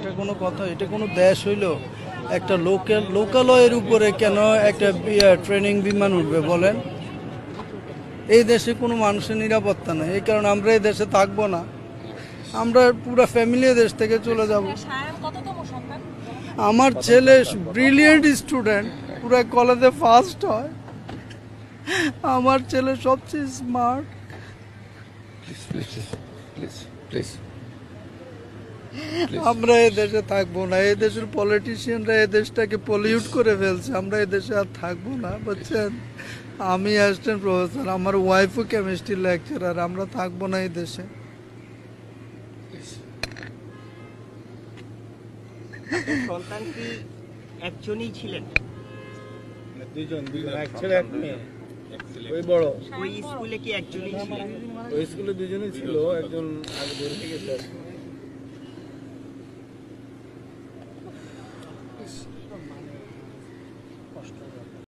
এটা কোনো কথা, এটা কোনো দেশ হইল? একটা লোকালয়ের উপরে কেন একটা ট্রেনিং বিমান উঠবে বলেন? এই দেশে কোনো মানুষের নিরাপত্তা নেই, এই কারণে আমরা এই দেশে থাকবো না। আমরা পুরো ফ্যামিলি দেশ থেকে চলে যাব। আমার ছেলে ব্রিলিয়েন্ট স্টুডেন্ট, পুরো কলেজে ফার্স্ট হয়। আমার ছেলে সবচেয়ে স্মার্ট। আমরা এই দেশে থাকবো না, এই দেশের পলিটিশিয়ানরা এই দেশটাকে পলিউট করে ফেলছে। আমরা এই দেশে আর থাকবো না, বুঝছেন? আমি অ্যাসিস্ট্যান্ট প্রফেসর, আমার ওয়াইফও কেমিস্ট্রি লেকচারার। আমরা থাকবো না এই দেশে। সন্তান কি একজনই ছিলেন? দুইজন, এক ছেলে এক মেয়ে। ওই বড় ওই স্কুলে কি একজনই ছিলেন? ওই স্কুলে দুজনই ছিল, একজন আগে বের হয়ে গেছে।